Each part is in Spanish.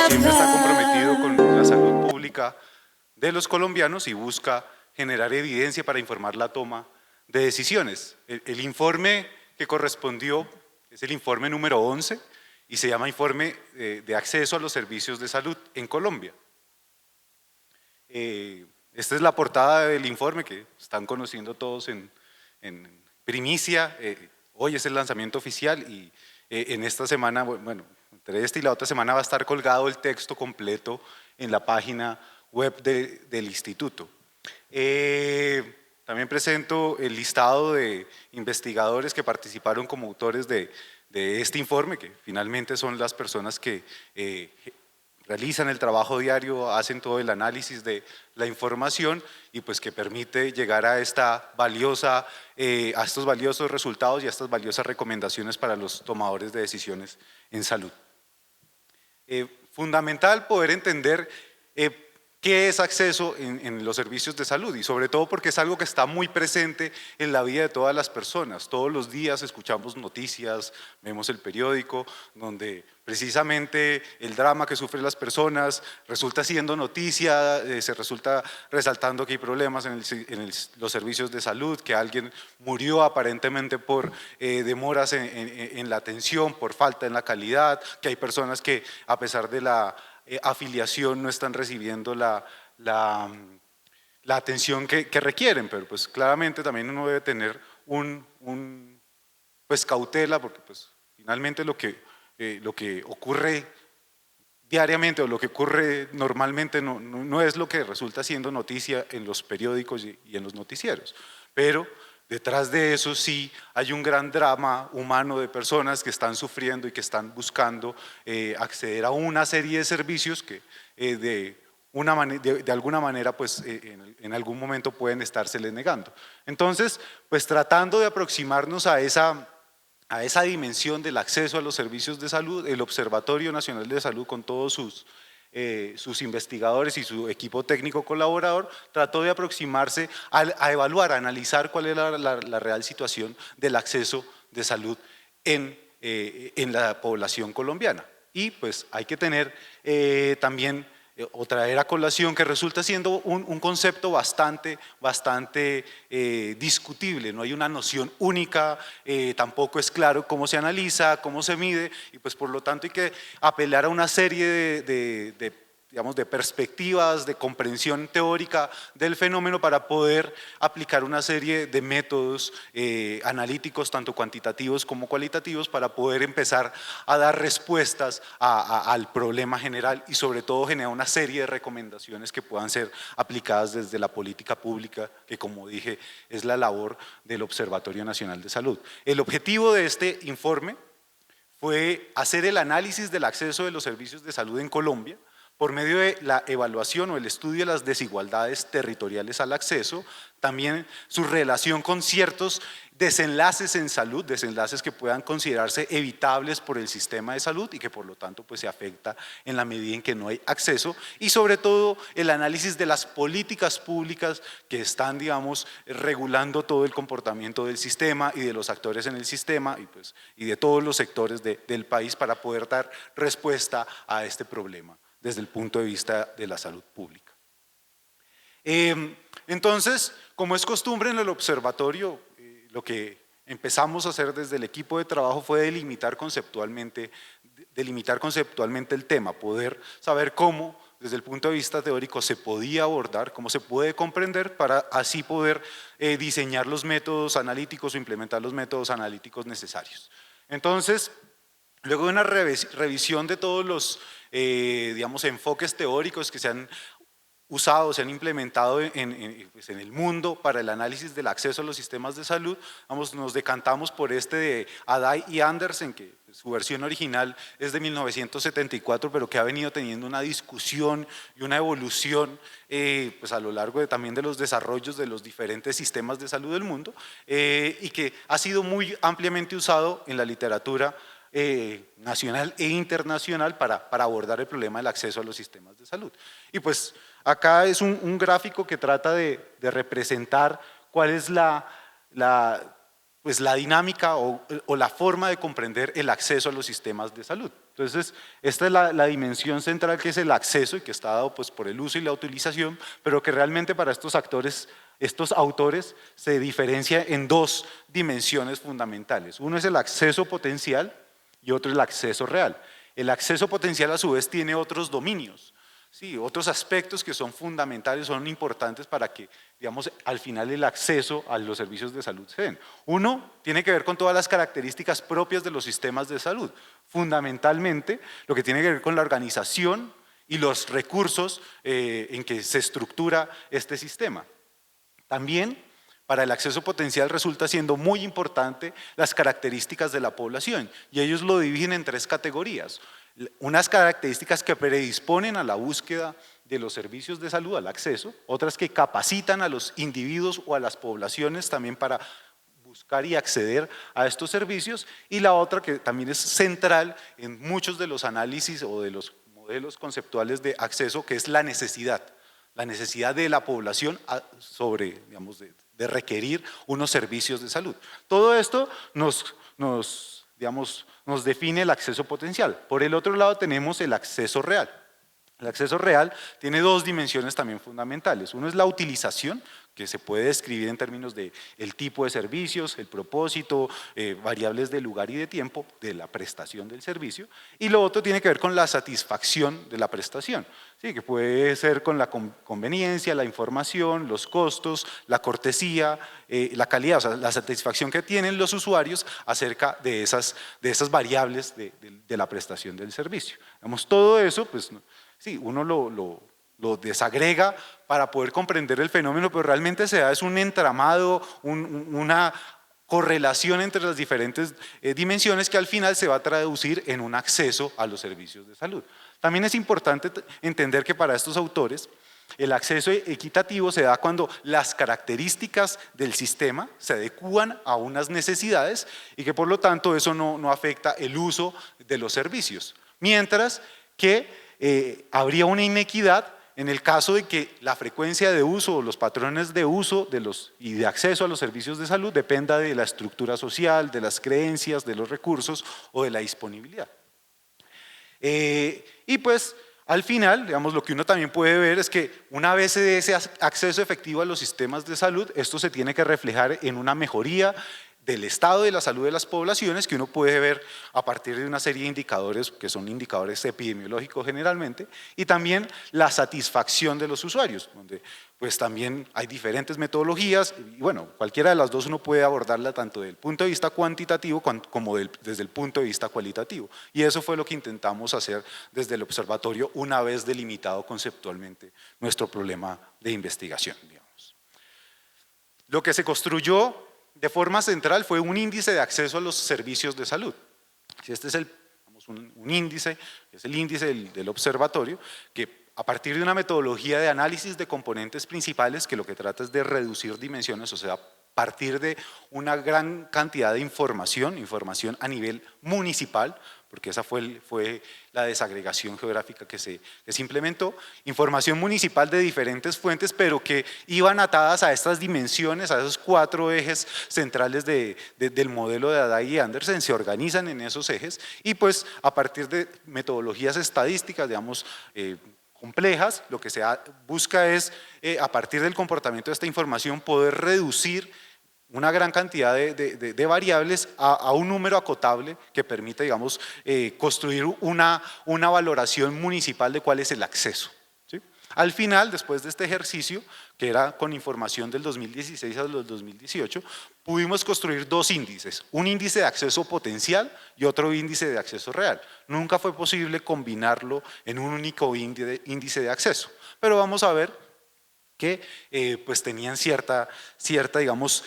siempre está comprometido con la salud pública de los colombianos y busca generar evidencia para informar la toma de decisiones. El informe que correspondió es el informe número 11 y se llama Informe de Acceso a los Servicios de Salud en Colombia. Esta es la portada del informe que están conociendo todos en primicia. Hoy es el lanzamiento oficial y en esta semana, bueno, entre esta y la otra semana va a estar colgado el texto completo en la página web del instituto. También presento el listado de investigadores que participaron como autores de este informe, que finalmente son las personas que realizan el trabajo diario, hacen todo el análisis de la información y pues que permite llegar a estos valiosos resultados y a estas valiosas recomendaciones para los tomadores de decisiones en salud. Fundamental poder entender qué es acceso en los servicios de salud y sobre todo porque es algo que está muy presente en la vida de todas las personas. Todos los días escuchamos noticias, vemos el periódico, donde precisamente el drama que sufren las personas resulta siendo noticia, se resulta resaltando que hay problemas en los servicios de salud, que alguien murió aparentemente por demoras en la atención, por falta en la calidad, que hay personas que a pesar de la afiliación no están recibiendo la atención que requieren, pero pues claramente también uno debe tener pues cautela porque pues finalmente lo que ocurre diariamente o lo que ocurre normalmente no es lo que resulta siendo noticia en los periódicos y en los noticieros, pero detrás de eso sí hay un gran drama humano de personas que están sufriendo y que están buscando acceder a una serie de servicios que de alguna manera pues en algún momento pueden estárseles negando. Entonces, pues tratando de aproximarnos a esa dimensión del acceso a los servicios de salud, el Observatorio Nacional de Salud con todos sus investigadores y su equipo técnico colaborador trató de aproximarse a evaluar, a analizar cuál era la real situación del acceso de salud en la población colombiana. Y pues hay que tener también o traer a colación que resulta siendo un concepto bastante discutible, no hay una noción única, tampoco es claro cómo se analiza, cómo se mide y pues por lo tanto hay que apelar a una serie digamos, de perspectivas, de comprensión teórica del fenómeno para poder aplicar una serie de métodos analíticos, tanto cuantitativos como cualitativos, para poder empezar a dar respuestas al problema general y sobre todo generar una serie de recomendaciones que puedan ser aplicadas desde la política pública, que como dije es la labor del Observatorio Nacional de Salud. El objetivo de este informe fue hacer el análisis del acceso de los servicios de salud en Colombia, por medio de la evaluación o el estudio de las desigualdades territoriales al acceso, también su relación con ciertos desenlaces en salud, desenlaces que puedan considerarse evitables por el sistema de salud y que por lo tanto pues se afecta en la medida en que no hay acceso y sobre todo el análisis de las políticas públicas que están digamos regulando todo el comportamiento del sistema y de los actores en el sistema y de todos los sectores del país para poder dar respuesta a este problema desde el punto de vista de la salud pública. Entonces, como es costumbre en el observatorio, lo que empezamos a hacer desde el equipo de trabajo fue delimitar conceptualmente el tema, poder saber cómo desde el punto de vista teórico se podía abordar, cómo se puede comprender para así poder diseñar los métodos analíticos o implementar los métodos analíticos necesarios. Entonces, luego de una revisión de todos los digamos, enfoques teóricos que se han usado, se han implementado en el mundo para el análisis del acceso a los sistemas de salud, nos decantamos por este de Adai y Andersen, que su versión original es de 1974, pero que ha venido teniendo una discusión y una evolución pues a lo largo también de los desarrollos de los diferentes sistemas de salud del mundo y que ha sido muy ampliamente usado en la literatura nacional e internacional para abordar el problema del acceso a los sistemas de salud. Y pues acá es un gráfico que trata de representar cuál es pues la dinámica o la forma de comprender el acceso a los sistemas de salud. Entonces, esta es la dimensión central, que es el acceso y que está dado pues, por el uso y la utilización, pero que realmente para estos actores, estos autores, se diferencia en dos dimensiones fundamentales. Uno es el acceso potencial y otro es el acceso real. El acceso potencial a su vez tiene otros dominios. Sí, otros aspectos que son fundamentales, son importantes para que, digamos, al final el acceso a los servicios de salud se den. Uno tiene que ver con todas las características propias de los sistemas de salud. Fundamentalmente, lo que tiene que ver con la organización y los recursos en que se estructura este sistema. También, para el acceso potencial resulta siendo muy importante las características de la población, y ellos lo dividen en tres categorías. Unas características que predisponen a la búsqueda de los servicios de salud, al acceso, otras que capacitan a los individuos o a las poblaciones también para buscar y acceder a estos servicios, y la otra que también es central en muchos de los análisis o de los modelos conceptuales de acceso, que es la necesidad de la población sobre, digamos, de requerir unos servicios de salud. Todo esto nos define el acceso potencial. Por el otro lado tenemos el acceso real. El acceso real tiene dos dimensiones también fundamentales. Uno es la utilización, que se puede describir en términos de el tipo de servicios, el propósito, variables de lugar y de tiempo de la prestación del servicio. Y lo otro tiene que ver con la satisfacción de la prestación, ¿sí? Que puede ser con la conveniencia, la información, los costos, la cortesía, la calidad, o sea, la satisfacción que tienen los usuarios acerca de esas variables de la prestación del servicio. Digamos, todo eso, pues, sí, uno lo desagrega para poder comprender el fenómeno, pero realmente se da es un entramado, una correlación entre las diferentes dimensiones que al final se va a traducir en un acceso a los servicios de salud. También es importante entender que para estos autores el acceso equitativo se da cuando las características del sistema se adecúan a unas necesidades y que por lo tanto eso no afecta el uso de los servicios, mientras que habría una inequidad en el caso de que la frecuencia de uso o los patrones de uso y de acceso a los servicios de salud dependa de la estructura social, de las creencias, de los recursos o de la disponibilidad. Y pues al final, digamos, lo que uno también puede ver es que una vez se dé ese acceso efectivo a los sistemas de salud, esto se tiene que reflejar en una mejoría del estado de la salud de las poblaciones, que uno puede ver a partir de una serie de indicadores que son indicadores epidemiológicos generalmente, y también la satisfacción de los usuarios, donde pues también hay diferentes metodologías, y bueno, cualquiera de las dos uno puede abordarla tanto desde el punto de vista cuantitativo como desde el punto de vista cualitativo, y eso fue lo que intentamos hacer desde el observatorio una vez delimitado conceptualmente nuestro problema de investigación, digamos. Lo que se construyó de forma central fue un índice de acceso a los servicios de salud. Este es un índice, es el índice del observatorio, que a partir de una metodología de análisis de componentes principales, que lo que trata es de reducir dimensiones, o sea, partir de una gran cantidad de información a nivel municipal, porque esa fue la desagregación geográfica que se implementó, información municipal de diferentes fuentes, pero que iban atadas a estas dimensiones, a esos 4 ejes centrales del modelo de Haddad y Andersen, se organizan en esos ejes y pues a partir de metodologías estadísticas, digamos, complejas, lo que se busca es, a partir del comportamiento de esta información, poder reducir una gran cantidad de variables a un número acotable que permita, digamos, construir una valoración municipal de cuál es el acceso, ¿sí? Al final, después de este ejercicio, que era con información del 2016 al 2018, pudimos construir 2 índices, un índice de acceso potencial y otro índice de acceso real. Nunca fue posible combinarlo en un único índice de acceso, pero vamos a ver que pues tenían cierta digamos,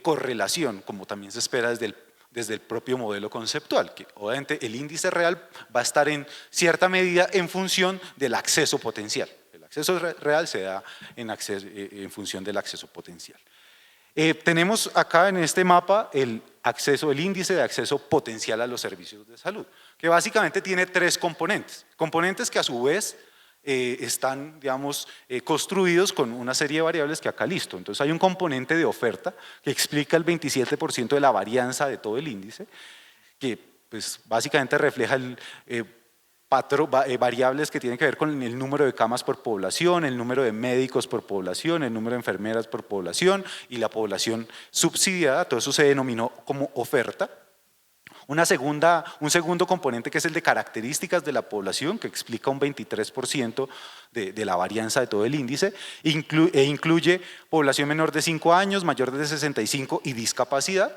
correlación, como también se espera desde el propio modelo conceptual, que obviamente el índice real va a estar en cierta medida en función del acceso potencial. El acceso real se da en función del acceso potencial. Tenemos acá en este mapa el índice de acceso potencial a los servicios de salud, que básicamente tiene 3 componentes que a su vez están, digamos, construidos con una serie de variables que acá listo. Entonces hay un componente de oferta que explica el 27% de la varianza de todo el índice, que pues básicamente refleja variables que tienen que ver con el número de camas por población, el número de médicos por población, el número de enfermeras por población y la población subsidiada. Todo eso se denominó como oferta. Un segundo componente que es el de características de la población, que explica un 23% de la varianza de todo el índice, e incluye población menor de 5 años, mayor de 65 y discapacidad,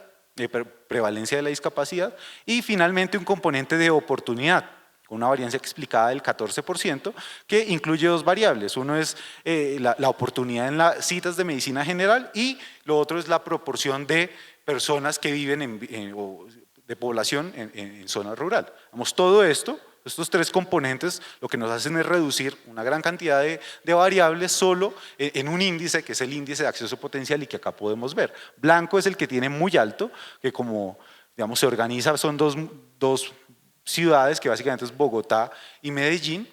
prevalencia de la discapacidad, y finalmente un componente de oportunidad, con una varianza explicada del 14%, que incluye dos variables. Uno es la oportunidad en las citas de medicina general y lo otro es la proporción de personas que viven de población en zona rural. Vamos, todo esto, estos tres componentes, lo que nos hacen es reducir una gran cantidad de variables solo en un índice, que es el índice de acceso potencial y que acá podemos ver. Blanco es el que tiene muy alto, que como digamos, se organiza, son dos ciudades, que básicamente es Bogotá y Medellín.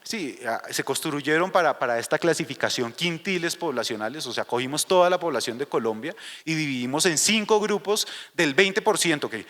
Sí, se construyeron para esta clasificación quintiles poblacionales, o sea, cogimos toda la población de Colombia y dividimos en 5 grupos del 20%,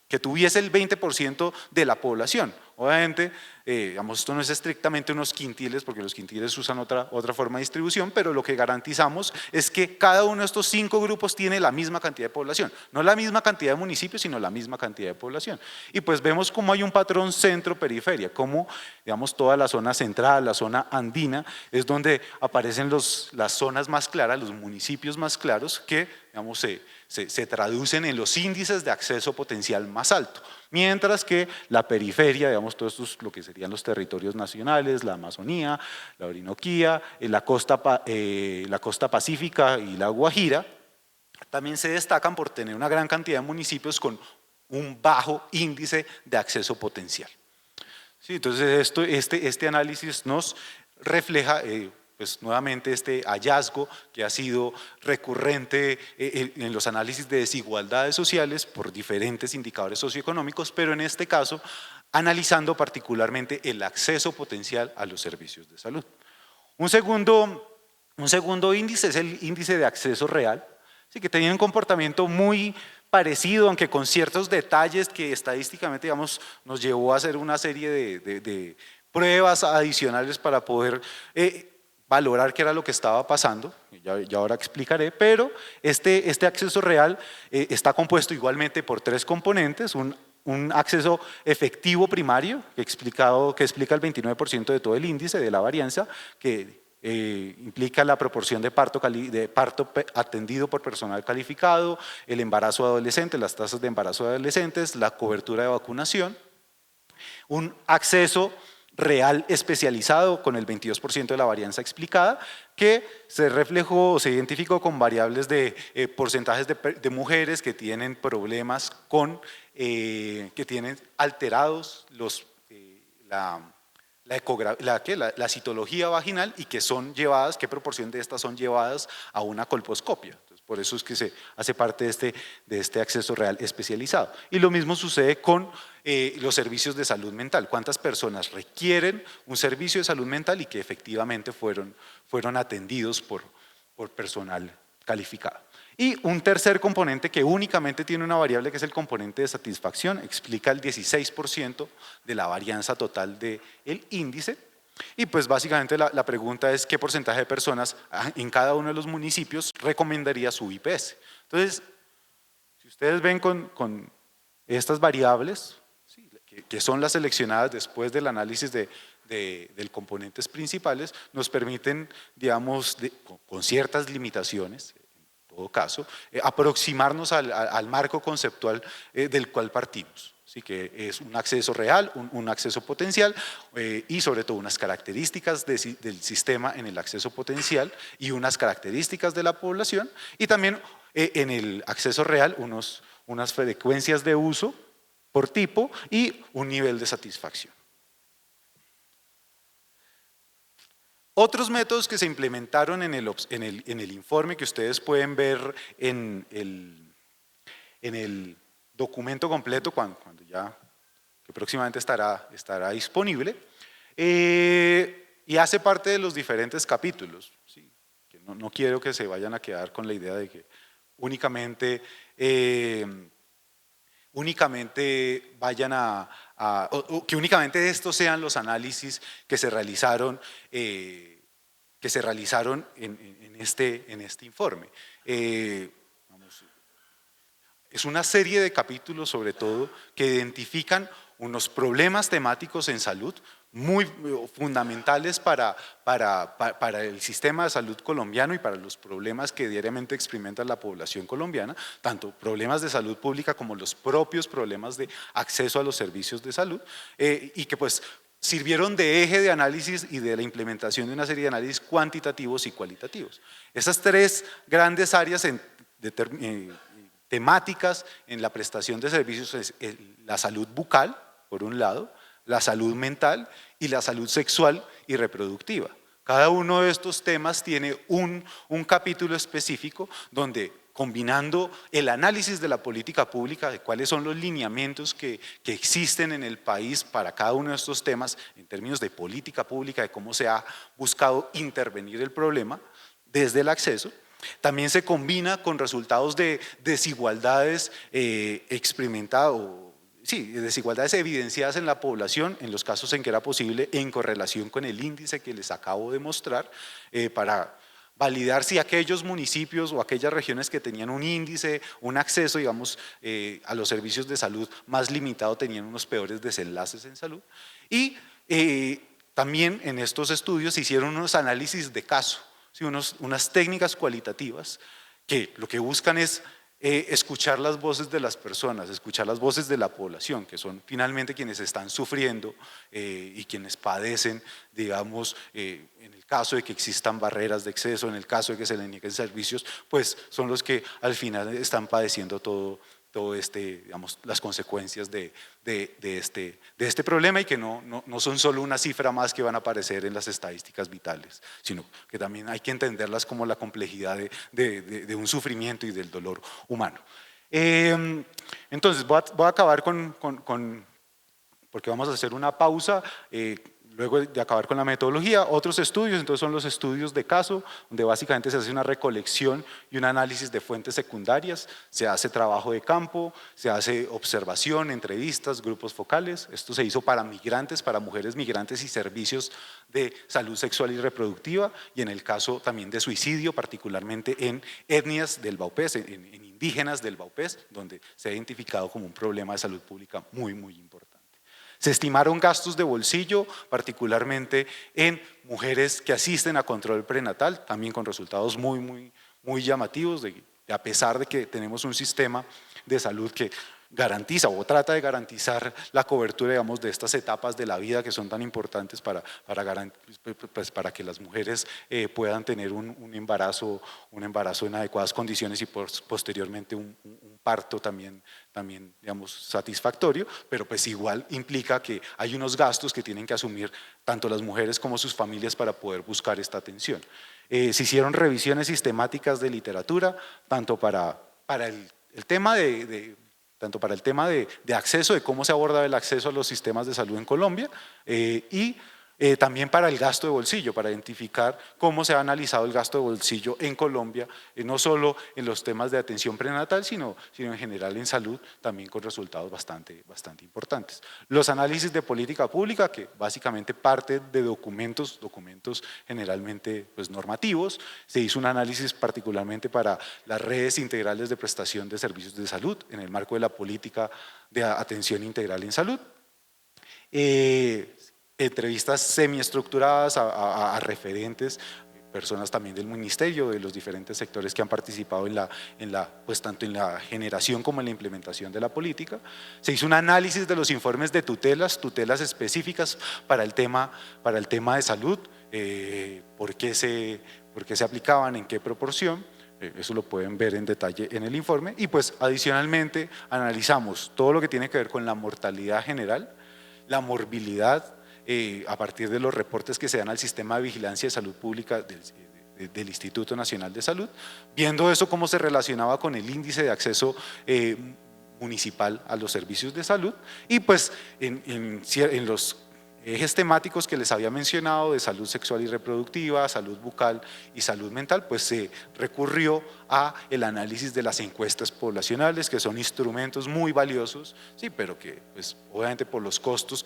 que tuviese el 20% de la población. Obviamente, digamos, esto no es estrictamente unos quintiles, porque los quintiles usan otra forma de distribución, pero lo que garantizamos es que cada uno de estos 5 grupos tiene la misma cantidad de población. No la misma cantidad de municipios, sino la misma cantidad de población. Y pues vemos cómo hay un patrón centro-periferia, cómo, digamos, toda la zona central, la zona andina, es donde aparecen las zonas más claras, los municipios más claros, que, digamos, se traducen en los índices de acceso potencial más alto. Mientras que la periferia, digamos, todo esto es lo que serían los territorios nacionales, la Amazonía, la Orinoquía, la costa pacífica y la Guajira, también se destacan por tener una gran cantidad de municipios con un bajo índice de acceso potencial. Sí, entonces este análisis nos refleja pues nuevamente este hallazgo que ha sido recurrente en los análisis de desigualdades sociales por diferentes indicadores socioeconómicos, pero en este caso analizando particularmente el acceso potencial a los servicios de salud. Un segundo índice es el índice de acceso real, sí, que tenía un comportamiento muy parecido, aunque con ciertos detalles que estadísticamente, digamos, nos llevó a hacer una serie de pruebas adicionales para poder valorar qué era lo que estaba pasando, ya ahora explicaré, pero este acceso real está compuesto igualmente por 3 componentes, un acceso efectivo primario, que explica el 29% de todo el índice de la varianza, que implica la proporción de parto atendido por personal calificado, el embarazo de adolescentes, las tasas de embarazo de adolescentes, la cobertura de vacunación, un acceso real especializado con el 22% de la varianza explicada, que se reflejó o se identificó con variables de porcentajes de mujeres que tienen problemas que tienen alterados la citología vaginal y que son llevadas, qué proporción de estas son llevadas a una colposcopia. Entonces, por eso es que se hace parte de este acceso real especializado. Y lo mismo sucede con los servicios de salud mental. ¿Cuántas personas requieren un servicio de salud mental y que efectivamente fueron atendidos por personal calificado? Y un tercer componente que únicamente tiene una variable, que es el componente de satisfacción, explica el 16% de la varianza total del índice. Y pues básicamente la pregunta es qué porcentaje de personas en cada uno de los municipios recomendaría su IPS. Entonces, si ustedes ven con estas variables, ¿sí?, que son las seleccionadas después del análisis de componentes principales, nos permiten, digamos, con ciertas limitaciones, en todo caso, aproximarnos al marco conceptual del cual partimos, ¿sí?, que es un acceso real, un acceso potencial y sobre todo unas características del sistema en el acceso potencial y unas características de la población, y también en el acceso real unas frecuencias de uso por tipo y un nivel de satisfacción. Otros métodos que se implementaron en el informe, que ustedes pueden ver en el documento completo cuando ya, que próximamente estará disponible, y hace parte de los diferentes capítulos. ¿Sí? Que no quiero que se vayan a quedar con la idea de que únicamente, vayan o que únicamente estos sean los análisis que se realizaron, en este informe. Es una serie de capítulos, sobre todo, que identifican unos problemas temáticos en salud muy fundamentales para el sistema de salud colombiano y para los problemas que diariamente experimenta la población colombiana, tanto problemas de salud pública como los propios problemas de acceso a los servicios de salud, y que pues sirvieron de eje de análisis y de la implementación de una serie de análisis cuantitativos y cualitativos. Esas tres grandes áreas temáticas en la prestación de servicios es la salud bucal, por un lado, la salud mental y la salud sexual y reproductiva. Cada uno de estos temas tiene un capítulo específico donde, combinando el análisis de la política pública, de cuáles son los lineamientos que existen en el país para cada uno de estos temas en términos de política pública, de cómo se ha buscado intervenir el problema desde el acceso, también se combina con resultados de desigualdades desigualdades evidenciadas en la población, en los casos en que era posible, en correlación con el índice que les acabo de mostrar, para validar si aquellos municipios o aquellas regiones que tenían un índice, un acceso, digamos, a los servicios de salud más limitado, tenían unos peores desenlaces en salud. Y también en estos estudios se hicieron unos análisis de caso, ¿sí? Unas técnicas cualitativas que lo que buscan es escuchar las voces de las personas, escuchar las voces de la población, que son finalmente quienes están sufriendo y quienes padecen, digamos, en el caso de que existan barreras de acceso, en el caso de que se les nieguen servicios, pues son los que al final están padeciendo todo digamos, las consecuencias de este problema, y que no son solo una cifra más que van a aparecer en las estadísticas vitales, sino que también hay que entenderlas como la complejidad de un sufrimiento y del dolor humano. Entonces voy a acabar porque vamos a hacer una pausa, luego de acabar con la metodología. Otros estudios, entonces, son los estudios de caso, donde básicamente se hace una recolección y un análisis de fuentes secundarias, se hace trabajo de campo, se hace observación, entrevistas, grupos focales. Esto se hizo para migrantes, para mujeres migrantes y servicios de salud sexual y reproductiva, y en el caso también de suicidio, particularmente en etnias del Baupés, en indígenas del Baupés, donde se ha identificado como un problema de salud pública muy, muy importante. Se estimaron gastos de bolsillo, particularmente en mujeres que asisten a control prenatal, también con resultados muy llamativos, a pesar de que tenemos un sistema de salud que garantiza o trata de garantizar la cobertura, digamos, de estas etapas de la vida que son tan importantes para que las mujeres puedan tener un embarazo en adecuadas condiciones y posteriormente un parto también, digamos, satisfactorio, pero pues igual implica que hay unos gastos que tienen que asumir tanto las mujeres como sus familias para poder buscar esta atención. Se hicieron revisiones sistemáticas de literatura, tanto para el tema de acceso, de cómo se aborda el acceso a los sistemas de salud en Colombia, y también para el gasto de bolsillo, para identificar cómo se ha analizado el gasto de bolsillo en Colombia, no solo en los temas de atención prenatal, sino en general en salud, también con resultados bastante importantes. Los análisis de política pública, que básicamente parte de documentos generalmente pues, normativos. Se hizo un análisis particularmente para las redes integrales de prestación de servicios de salud en el marco de la política de atención integral en salud. Entrevistas semiestructuradas a referentes, personas también del ministerio, de los diferentes sectores que han participado pues tanto en la generación como en la implementación de la política. Se hizo un análisis de los informes de tutelas específicas para el tema de salud, por qué se aplicaban, en qué proporción. Eso lo pueden ver en detalle en el informe. Y pues adicionalmente analizamos todo lo que tiene que ver con la mortalidad general, la morbilidad, a partir de los reportes que se dan al Sistema de Vigilancia de Salud Pública del Instituto Nacional de Salud, viendo eso cómo se relacionaba con el índice de acceso municipal a los servicios de salud, y pues en ejes temáticos que les había mencionado de salud sexual y reproductiva, salud bucal y salud mental, pues se recurrió a el análisis de las encuestas poblacionales, que son instrumentos muy valiosos, sí, pero que pues obviamente por los costos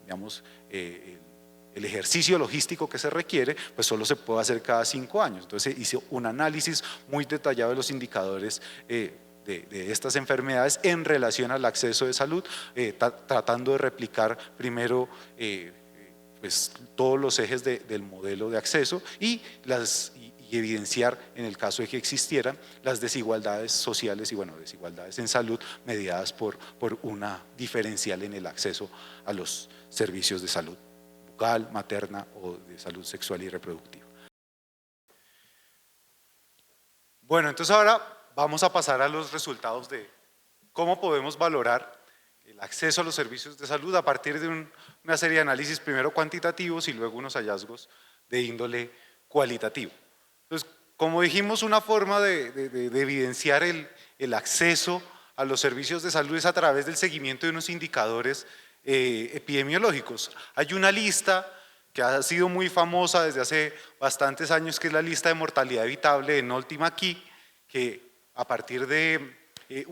digamos, el ejercicio logístico que se requiere, pues solo se puede hacer cada 5 años. Entonces hice un análisis muy detallado de los indicadores de estas enfermedades en relación al acceso de salud, tratando de replicar primero pues, todos los ejes del modelo de acceso y evidenciar, en el caso de que existieran, las desigualdades sociales y bueno, desigualdades en salud mediadas por una diferencial en el acceso a los servicios de salud bucal, materna o de salud sexual y reproductiva. Bueno, entonces ahora vamos a pasar a los resultados de cómo podemos valorar el acceso a los servicios de salud a partir de una serie de análisis, primero cuantitativos y luego unos hallazgos de índole cualitativo. Entonces, como dijimos, una forma de evidenciar el acceso a los servicios de salud es a través del seguimiento de unos indicadores epidemiológicos. Hay una lista que ha sido muy famosa desde hace bastantes años, que es la lista de mortalidad evitable de Nolte y McKee, que a partir de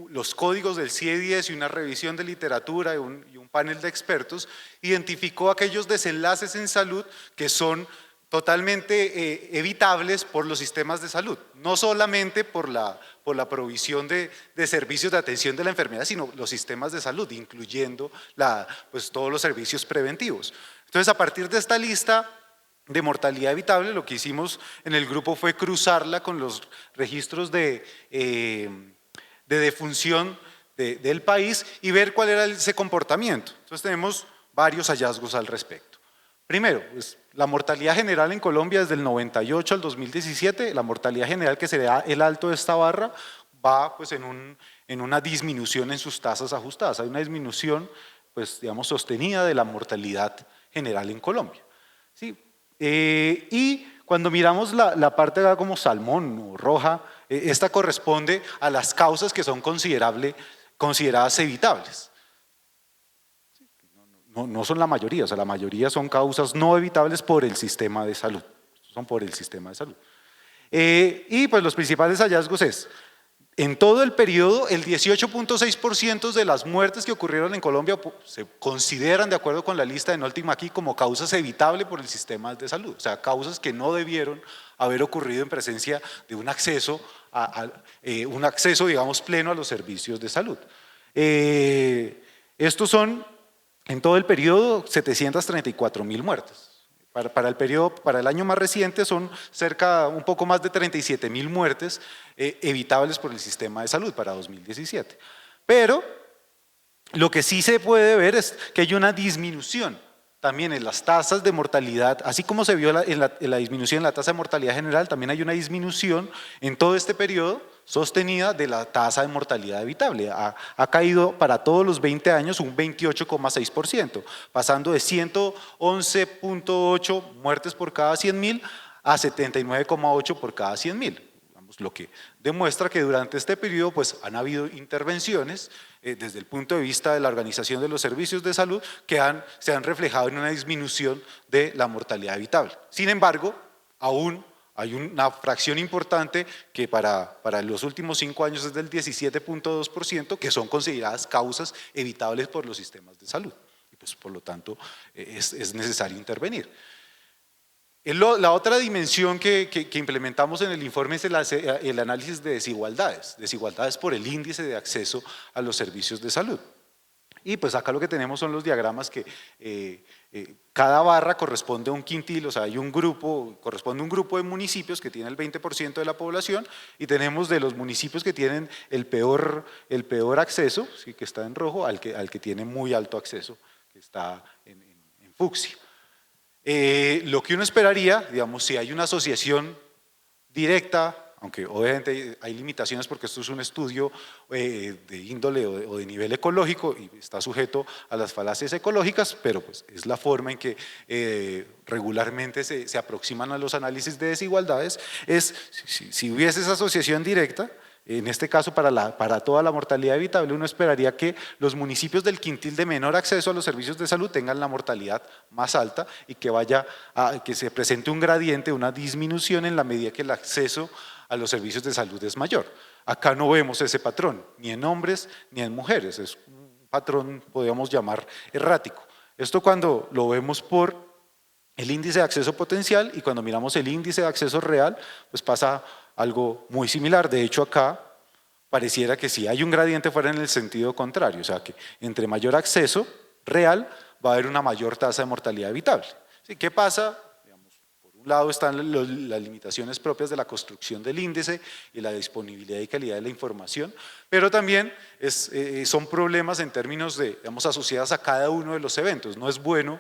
los códigos del CIE-10 y una revisión de literatura y un panel de expertos, identificó aquellos desenlaces en salud que son totalmente evitables por los sistemas de salud, no solamente por la provisión de servicios de atención de la enfermedad, sino los sistemas de salud, incluyendo pues, todos los servicios preventivos. Entonces, a partir de esta lista de mortalidad evitable, lo que hicimos en el grupo fue cruzarla con los registros de defunción del país y ver cuál era ese comportamiento. Entonces, tenemos varios hallazgos al respecto. Primero, pues, la mortalidad general en Colombia desde el 98 al 2017, la mortalidad general que se da el alto de esta barra va pues, en una disminución en sus tasas ajustadas. Hay una disminución pues, digamos, sostenida de la mortalidad general en Colombia. ¿Sí? Y cuando miramos la parte acá como salmón o roja, esta corresponde a las causas que son consideradas evitables. No son la mayoría, o sea, la mayoría son causas no evitables por el sistema de salud, son por el sistema de salud. Y pues los principales hallazgos es, en todo el periodo, el 18.6% de las muertes que ocurrieron en Colombia se consideran, de acuerdo con la lista de Nolte y McKee, como causas evitables por el sistema de salud, o sea, causas que no debieron haber ocurrido en presencia de un acceso, digamos, pleno a los servicios de salud. Estos son, en todo el periodo, 734.000 muertes. Para el año más reciente son un poco más de 37.000 muertes evitables por el sistema de salud para 2017. Pero lo que sí se puede ver es que hay una disminución también en las tasas de mortalidad, así como se vio en la disminución en la tasa de mortalidad general, también hay una disminución en todo este periodo sostenida de la tasa de mortalidad evitable. Ha caído para todos los 20 años un 28,6%, pasando de 111.8 muertes por cada 100.000 a 79,8 por cada 100.000. Lo que demuestra que durante este periodo pues, han habido intervenciones desde el punto de vista de la organización de los servicios de salud que se han reflejado en una disminución de la mortalidad evitable. Sin embargo, aún hay una fracción importante que para los últimos 5 años es del 17.2%, que son consideradas causas evitables por los sistemas de salud. Y pues, por lo tanto, es necesario intervenir. La otra dimensión que implementamos en el informe es el análisis de desigualdades por el índice de acceso a los servicios de salud. Y pues acá lo que tenemos son los diagramas que cada barra corresponde a un quintil, o sea, corresponde a un grupo de municipios que tiene el 20% de la población y tenemos de los municipios que tienen el peor acceso, ¿sí? Que está en rojo, al que tiene muy alto acceso, que está en fucsia. Lo que uno esperaría, digamos, si hay una asociación directa, aunque obviamente hay limitaciones porque esto es un estudio de índole o de nivel ecológico y está sujeto a las falacias ecológicas, pero pues es la forma en que regularmente se aproximan a los análisis de desigualdades, es si hubiese esa asociación directa, En este caso, para toda la mortalidad evitable, uno esperaría que los municipios del quintil de menor acceso a los servicios de salud tengan la mortalidad más alta y que se presente un gradiente, una disminución en la medida que el acceso a los servicios de salud es mayor. Acá no vemos ese patrón, ni en hombres ni en mujeres, es un patrón, podríamos llamar, errático. Esto cuando lo vemos por el índice de acceso potencial y cuando miramos el índice de acceso real, pues pasa algo muy similar. De hecho, acá pareciera que sí hay un gradiente fuera en el sentido contrario, o sea que entre mayor acceso real va a haber una mayor tasa de mortalidad evitable. ¿Sí? ¿Qué pasa? Por un lado están las limitaciones propias de la construcción del índice y la disponibilidad y calidad de la información, pero también son problemas en términos de, digamos, asociados a cada uno de los eventos. No es bueno,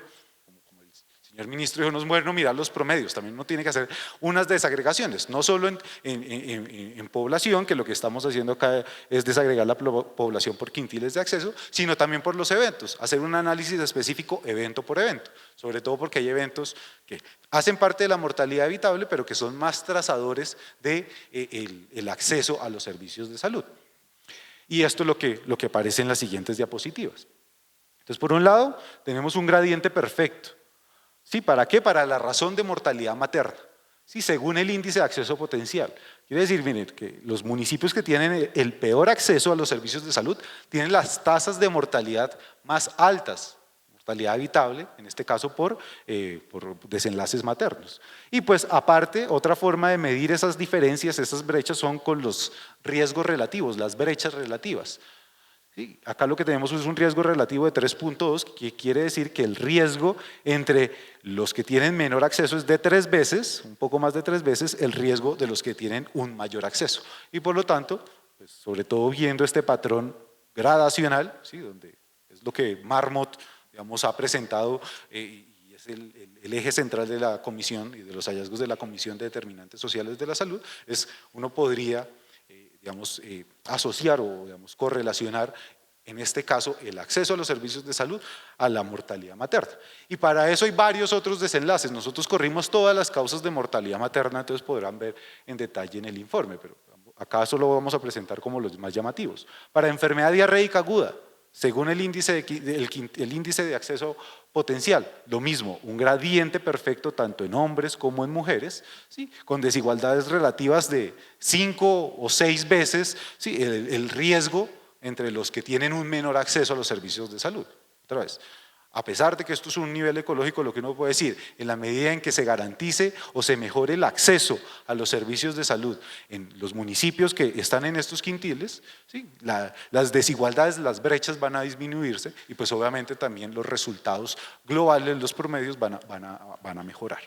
señor ministro dijo, no es bueno mirar los promedios, también uno tiene que hacer unas desagregaciones, no solo en población, que lo que estamos haciendo acá es desagregar la población por quintiles de acceso, sino también por los eventos, hacer un análisis específico evento por evento, sobre todo porque hay eventos que hacen parte de la mortalidad evitable, pero que son más trazadores del acceso a los servicios de salud. Y esto es lo que aparece en las siguientes diapositivas. Entonces, por un lado, tenemos un gradiente perfecto. ¿Sí? ¿Para qué? Para la razón de mortalidad materna, ¿sí? Según el índice de acceso potencial. Quiere decir, miren, que los municipios que tienen el peor acceso a los servicios de salud tienen las tasas de mortalidad más altas, mortalidad evitable, en este caso por desenlaces maternos. Y pues aparte, otra forma de medir esas diferencias, esas brechas son con los riesgos relativos, las brechas relativas. Sí, acá lo que tenemos es un riesgo relativo de 3.2, que quiere decir que el riesgo entre los que tienen menor acceso es de 3 veces, un poco más de 3 veces, el riesgo de los que tienen un mayor acceso. Y por lo tanto, pues, sobre todo viendo este patrón gradacional, ¿sí? Donde es lo que Marmot, digamos, ha presentado y es el eje central de la comisión y de los hallazgos de la Comisión de Determinantes Sociales de la Salud, uno podría digamos, asociar o digamos, correlacionar, en este caso, el acceso a los servicios de salud a la mortalidad materna. Y para eso hay varios otros desenlaces. Nosotros corrimos todas las causas de mortalidad materna, entonces podrán ver en detalle en el informe, pero acá solo vamos a presentar como los más llamativos. Para enfermedad diarreica aguda, según el índice de acceso potencial, lo mismo, un gradiente perfecto tanto en hombres como en mujeres, ¿sí? Con desigualdades relativas de 5 o 6 veces, ¿sí? el riesgo entre los que tienen un menor acceso a los servicios de salud. Otra vez, a pesar de que esto es un nivel ecológico, lo que uno puede decir, en la medida en que se garantice o se mejore el acceso a los servicios de salud en los municipios que están en estos quintiles, ¿sí? Las desigualdades, las brechas van a disminuirse y pues obviamente también los resultados globales, los promedios van a mejorar.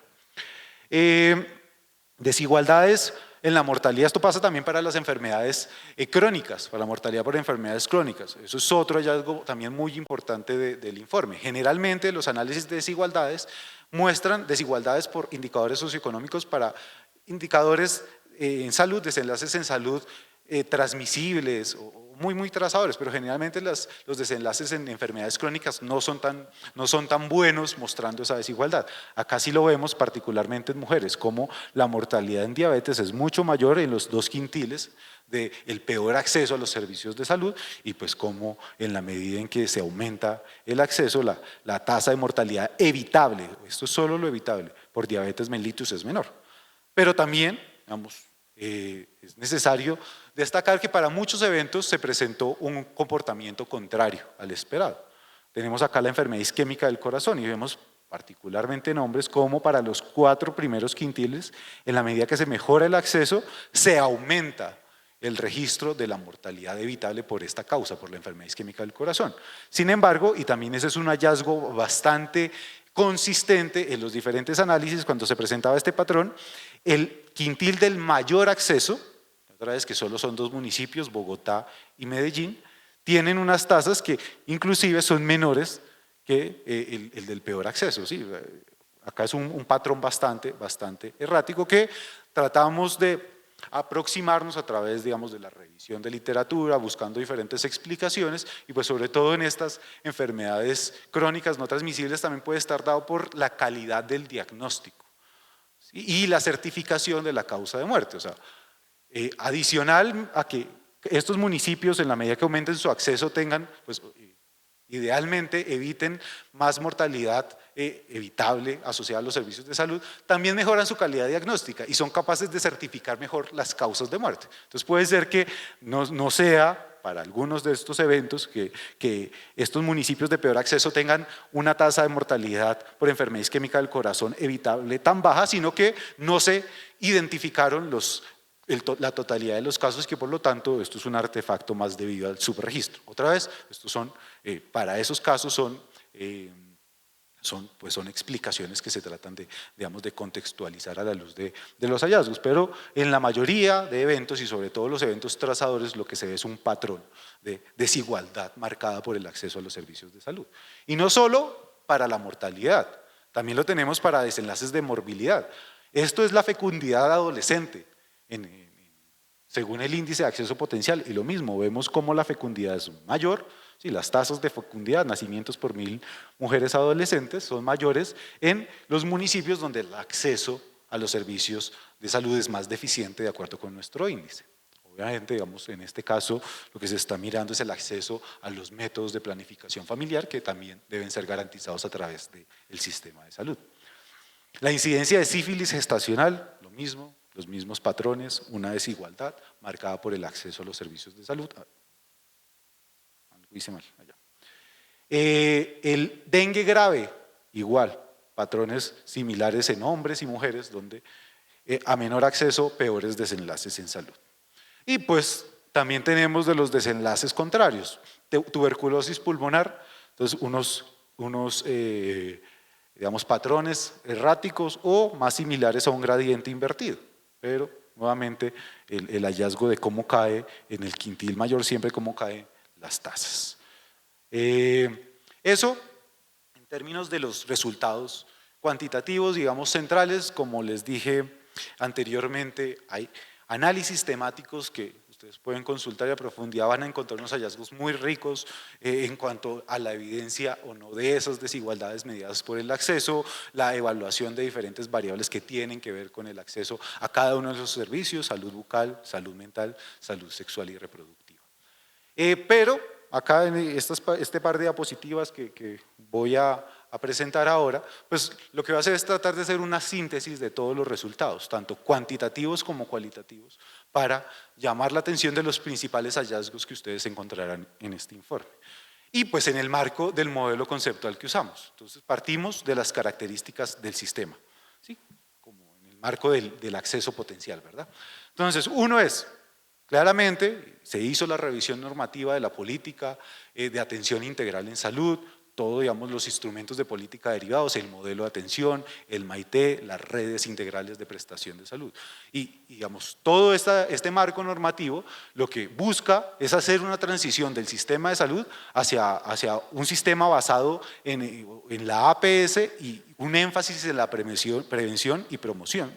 Desigualdades en la mortalidad, esto pasa también para las enfermedades crónicas, para la mortalidad por enfermedades crónicas. Eso es otro hallazgo también muy importante del informe. Generalmente los análisis de desigualdades muestran desigualdades por indicadores socioeconómicos para indicadores en salud, desenlaces en salud transmisibles o muy trazadores, pero generalmente los desenlaces en enfermedades crónicas no son tan buenos mostrando esa desigualdad. Acá sí lo vemos particularmente en mujeres, como la mortalidad en diabetes es mucho mayor en los 2 quintiles del peor acceso a los servicios de salud y pues como en la medida en que se aumenta el acceso, la tasa de mortalidad evitable, esto es solo lo evitable, por diabetes mellitus es menor. Pero también, digamos, es necesario destacar que para muchos eventos se presentó un comportamiento contrario al esperado. Tenemos acá la enfermedad isquémica del corazón y vemos particularmente en hombres como para los 4 primeros quintiles, en la medida que se mejora el acceso, se aumenta el registro de la mortalidad evitable por esta causa, por la enfermedad isquémica del corazón. Sin embargo, y también ese es un hallazgo bastante consistente en los diferentes análisis cuando se presentaba este patrón, el quintil del mayor acceso, otra vez que solo son 2 municipios, Bogotá y Medellín, tienen unas tasas que inclusive son menores que el del peor acceso. ¿Sí? Acá es un patrón bastante errático que tratamos de aproximarnos a través, digamos, de la revisión de literatura, buscando diferentes explicaciones y pues sobre todo en estas enfermedades crónicas no transmisibles también puede estar dado por la calidad del diagnóstico, ¿sí? Y la certificación de la causa de muerte. O sea, Adicional a que estos municipios, en la medida que aumenten su acceso, tengan, pues, idealmente eviten más mortalidad evitable asociada a los servicios de salud, también mejoran su calidad diagnóstica y son capaces de certificar mejor las causas de muerte. Entonces puede ser que no sea para algunos de estos eventos que estos municipios de peor acceso tengan una tasa de mortalidad por enfermedad isquémica del corazón evitable tan baja, sino que no se identificaron la totalidad de los casos, que por lo tanto esto es un artefacto más debido al subregistro. Otra vez, estos son, para esos casos son explicaciones que se tratan de contextualizar a la luz de los hallazgos, pero en la mayoría de eventos y sobre todo los eventos trazadores lo que se ve es un patrón de desigualdad marcada por el acceso a los servicios de salud. Y no solo para la mortalidad, también lo tenemos para desenlaces de morbilidad. Esto es la fecundidad adolescente, según el índice de acceso potencial, y lo mismo, vemos cómo la fecundidad es mayor, sí, las tasas de fecundidad, nacimientos por 1000 mujeres adolescentes, son mayores en los municipios donde el acceso a los servicios de salud es más deficiente de acuerdo con nuestro índice. Obviamente, digamos, en este caso, lo que se está mirando es el acceso a los métodos de planificación familiar que también deben ser garantizados a través del sistema de salud. La incidencia de sífilis gestacional, lo mismo, los mismos patrones, una desigualdad marcada por el acceso a los servicios de salud. Algo hice mal allá. El dengue grave, igual, patrones similares en hombres y mujeres, donde a menor acceso, peores desenlaces en salud. Y pues también tenemos de los desenlaces contrarios, tuberculosis pulmonar, entonces unos digamos, patrones erráticos o más similares a un gradiente invertido, pero nuevamente el hallazgo de cómo cae en el quintil mayor, siempre cómo caen las tasas. Eso en términos de los resultados cuantitativos, digamos, centrales, como les dije anteriormente, hay análisis temáticos que ustedes pueden consultar y a profundidad van a encontrar unos hallazgos muy ricos en cuanto a la evidencia o no de esas desigualdades mediadas por el acceso, la evaluación de diferentes variables que tienen que ver con el acceso a cada uno de los servicios, salud bucal, salud mental, salud sexual y reproductiva. Pero acá en este par de diapositivas que voy a presentar ahora, pues lo que va a hacer es tratar de hacer una síntesis de todos los resultados, tanto cuantitativos como cualitativos, para llamar la atención de los principales hallazgos que ustedes encontrarán en este informe. Y pues en el marco del modelo conceptual que usamos. Entonces partimos de las características del sistema, ¿sí? Como en el marco del acceso potencial, ¿verdad? Entonces, uno es, claramente, se hizo la revisión normativa de la política de atención integral en salud, todos, digamos, los instrumentos de política derivados, el modelo de atención, el MAIT, las redes integrales de prestación de salud. Y, digamos, todo este marco normativo lo que busca es hacer una transición del sistema de salud hacia un sistema basado en la APS y un énfasis en la prevención y promoción.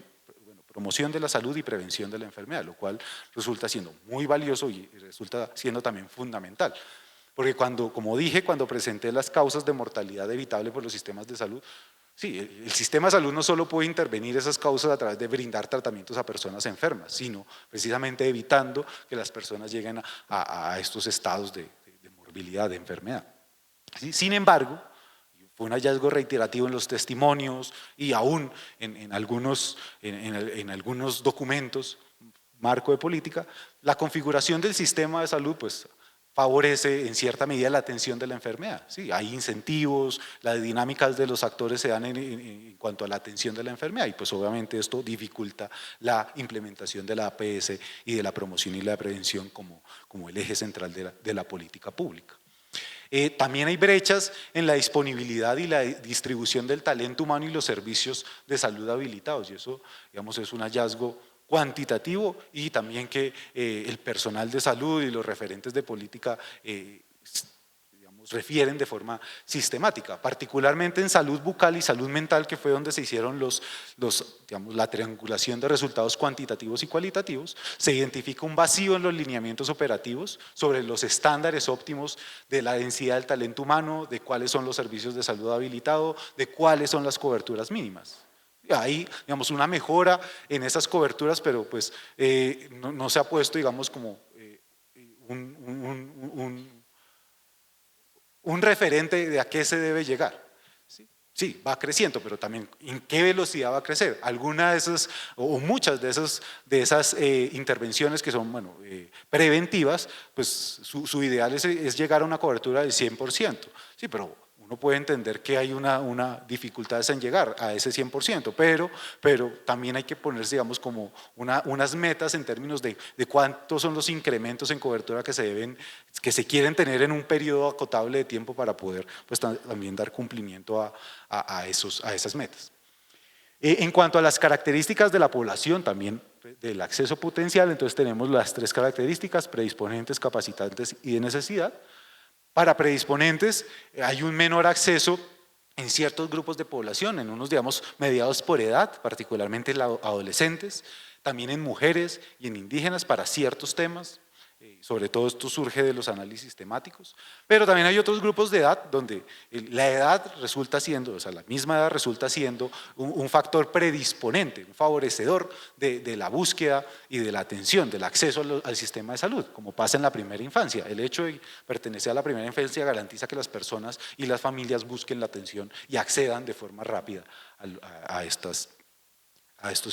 Promoción de la salud y prevención de la enfermedad, lo cual resulta siendo muy valioso y resulta siendo también fundamental. Porque como dije, cuando presenté las causas de mortalidad evitable por los sistemas de salud, sí, el sistema de salud no solo puede intervenir esas causas a través de brindar tratamientos a personas enfermas, sino precisamente evitando que las personas lleguen a estos estados de morbilidad, de enfermedad. ¿Sí? Sin embargo, fue un hallazgo reiterativo en los testimonios y aún en algunos documentos, marco de política, la configuración del sistema de salud pues favorece en cierta medida la atención de la enfermedad. ¿Sí? Hay incentivos, las dinámicas de los actores se dan en cuanto a la atención de la enfermedad y pues obviamente esto dificulta la implementación de la APS y de la promoción y la prevención como el eje central de la política pública. También hay brechas en la disponibilidad y la distribución del talento humano y los servicios de salud habilitados y eso, digamos, es un hallazgo cuantitativo y también que el personal de salud y los referentes de política digamos, refieren de forma sistemática, particularmente en salud bucal y salud mental, que fue donde se hicieron digamos, la triangulación de resultados cuantitativos y cualitativos. Se identifica un vacío en los lineamientos operativos sobre los estándares óptimos de la densidad del talento humano, de cuáles son los servicios de salud habilitado, de cuáles son las coberturas mínimas. Hay, digamos, una mejora en esas coberturas, pero pues no se ha puesto, digamos, como un, un- un- un referente de a qué se debe llegar. ¿Sí? Sí, va creciendo, pero también en qué velocidad va a crecer. Algunas de esas, o muchas de esas intervenciones que son, bueno, preventivas, pues su ideal es llegar a una cobertura del 100%. Sí, pero uno puede entender que hay una dificultad en llegar a ese 100%, pero también hay que ponerse, digamos, como unas metas en términos de cuántos son los incrementos en cobertura que se quieren tener en un periodo acotable de tiempo para poder pues, también dar cumplimiento a esas metas. En cuanto a las características de la población, también del acceso potencial, entonces tenemos las tres características: predisponentes, capacitantes y de necesidad. Para predisponentes hay un menor acceso en ciertos grupos de población, en unos, digamos, mediados por edad, particularmente en adolescentes, también en mujeres y en indígenas para ciertos temas. Sobre todo esto surge de los análisis temáticos, pero también hay otros grupos de edad donde la edad resulta siendo, o sea, la misma edad resulta siendo un factor predisponente, un favorecedor de la búsqueda y de la atención, del acceso al sistema de salud, como pasa en la primera infancia. El hecho de pertenecer a la primera infancia garantiza que las personas y las familias busquen la atención y accedan de forma rápida a estos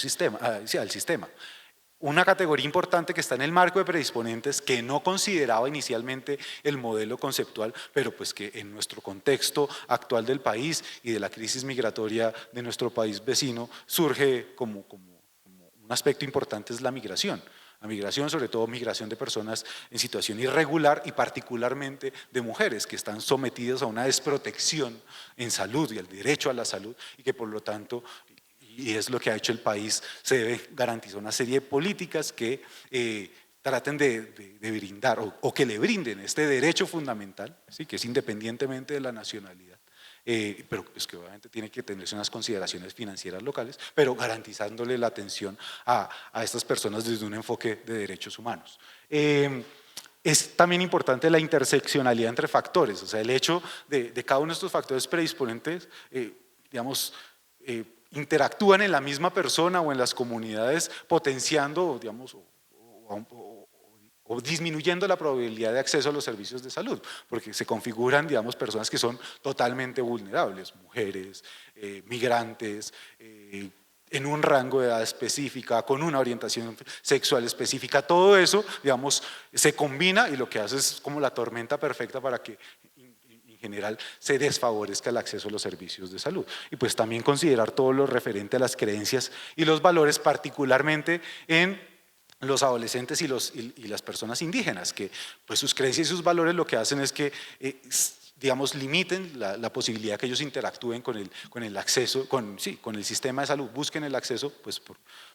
sistemas, al sistema. Una categoría importante que está en el marco de predisponentes, que no consideraba inicialmente el modelo conceptual, pero pues que en nuestro contexto actual del país y de la crisis migratoria de nuestro país vecino surge como un aspecto importante, es la migración. La migración, sobre todo migración de personas en situación irregular y particularmente de mujeres que están sometidas a una desprotección en salud y al derecho a la salud y que por lo tanto, y es lo que ha hecho el país, se debe garantizar una serie de políticas que traten de brindar o que le brinden este derecho fundamental, ¿sí? Que es independientemente de la nacionalidad. Pero es que obviamente tiene que tenerse unas consideraciones financieras locales, pero garantizándole la atención a estas personas desde un enfoque de derechos humanos. Es también importante la interseccionalidad entre factores, o sea, el hecho de cada uno de estos factores predisponentes, digamos, interactúan en la misma persona o en las comunidades, potenciando, digamos, o disminuyendo la probabilidad de acceso a los servicios de salud, porque se configuran, digamos, personas que son totalmente vulnerables, mujeres, migrantes, en un rango de edad específica, con una orientación sexual específica. Todo eso, digamos, se combina y lo que hace es como la tormenta perfecta para que en general se desfavorezca el acceso a los servicios de salud. Y pues también considerar todo lo referente a las creencias y los valores, particularmente en los adolescentes y las personas indígenas, que pues sus creencias y sus valores lo que hacen es que digamos, limiten la posibilidad que ellos interactúen con el acceso, con el sistema de salud, busquen el acceso, pues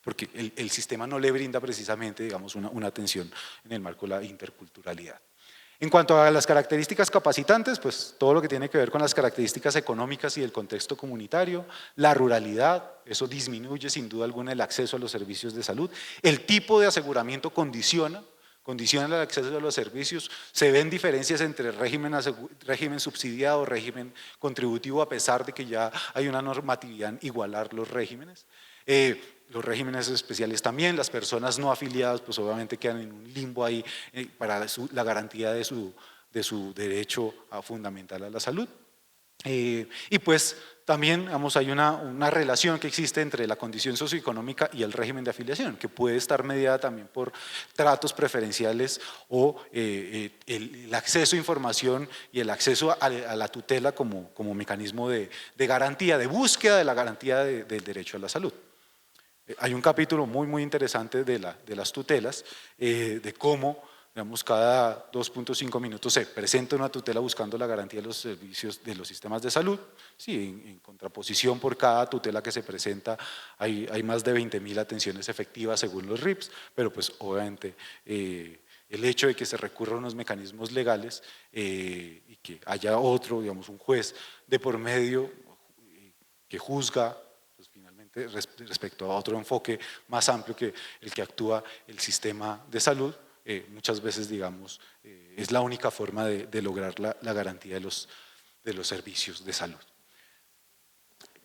porque el sistema no le brinda precisamente, digamos, una atención en el marco de la interculturalidad. En cuanto a las características capacitantes, pues todo lo que tiene que ver con las características económicas y del contexto comunitario, la ruralidad, eso disminuye sin duda alguna el acceso a los servicios de salud, el tipo de aseguramiento condiciona el acceso a los servicios, se ven diferencias entre régimen subsidiado, régimen contributivo, a pesar de que ya hay una normatividad en igualar los regímenes. Los regímenes especiales también, las personas no afiliadas pues obviamente quedan en un limbo ahí para la garantía de su derecho fundamental a la salud. Y pues también digamos, hay una relación que existe entre la condición socioeconómica y el régimen de afiliación, que puede estar mediada también por tratos preferenciales o el acceso a información y el acceso a la tutela como mecanismo de garantía, de búsqueda de la garantía del derecho a la salud. Hay un capítulo muy interesante de las tutelas, de cómo, digamos, cada 2.5 minutos se presenta una tutela buscando la garantía de los servicios de los sistemas de salud. Sí, en contraposición por cada tutela que se presenta hay más de 20.000 atenciones efectivas según los RIPS, pero pues obviamente el hecho de que se recurra a unos mecanismos legales y que haya otro, digamos, un juez de por medio que juzga respecto a otro enfoque más amplio que el que actúa el sistema de salud, muchas veces, digamos, es la única forma de lograr la garantía de los servicios de salud.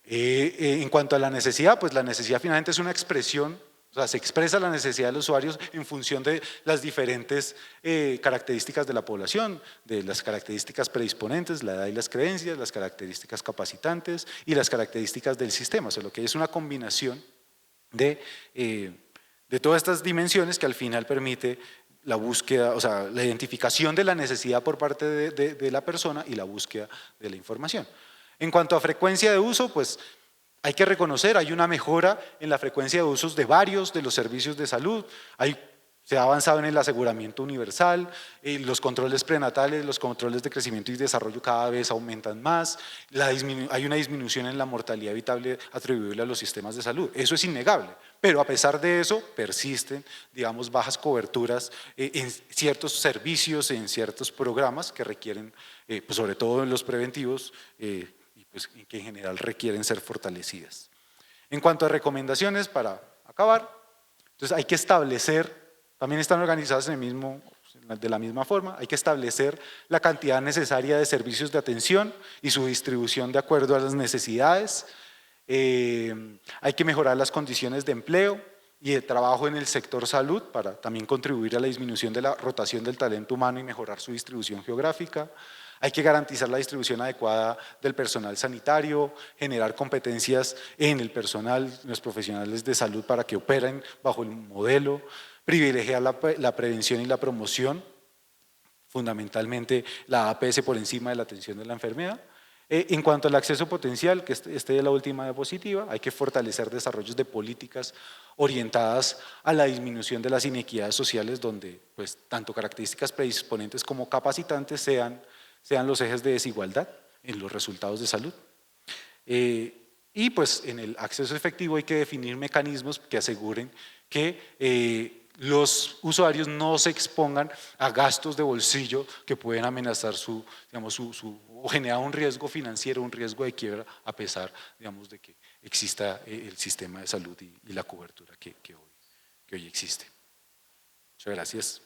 En cuanto a la necesidad, pues la necesidad finalmente es una expresión, o sea, se expresa la necesidad de los usuarios en función de las diferentes características de la población, de las características predisponentes, la edad y las creencias, las características capacitantes y las características del sistema, o sea, lo que es una combinación de todas estas dimensiones que al final permite la búsqueda, o sea, la identificación de la necesidad por parte de la persona y la búsqueda de la información. En cuanto a frecuencia de uso, pues hay que reconocer, hay una mejora en la frecuencia de usos de varios de los servicios de salud, se ha avanzado en el aseguramiento universal, los controles prenatales, los controles de crecimiento y desarrollo cada vez aumentan más, hay una disminución en la mortalidad evitable atribuible a los sistemas de salud, eso es innegable, pero a pesar de eso persisten, digamos, bajas coberturas en ciertos servicios, en ciertos programas que requieren, pues sobre todo en los preventivos, y pues que en general requieren ser fortalecidas. En cuanto a recomendaciones, para acabar, entonces hay que establecer, también están organizadas de la misma forma, hay que establecer la cantidad necesaria de servicios de atención y su distribución de acuerdo a las necesidades, hay que mejorar las condiciones de empleo y de trabajo en el sector salud para también contribuir a la disminución de la rotación del talento humano y mejorar su distribución geográfica. Hay que garantizar la distribución adecuada del personal sanitario, generar competencias en el personal, en los profesionales de salud para que operen bajo el modelo, privilegiar la prevención y la promoción, fundamentalmente la APS por encima de la atención de la enfermedad. En cuanto al acceso potencial, que esta es la última diapositiva, hay que fortalecer desarrollos de políticas orientadas a la disminución de las inequidades sociales donde pues, tanto características predisponentes como capacitantes sean los ejes de desigualdad en los resultados de salud. Y pues en el acceso efectivo hay que definir mecanismos que aseguren que los usuarios no se expongan a gastos de bolsillo que pueden amenazar o generar un riesgo financiero, un riesgo de quiebra, a pesar, digamos, de que exista el sistema de salud y la cobertura que hoy existe. Muchas gracias.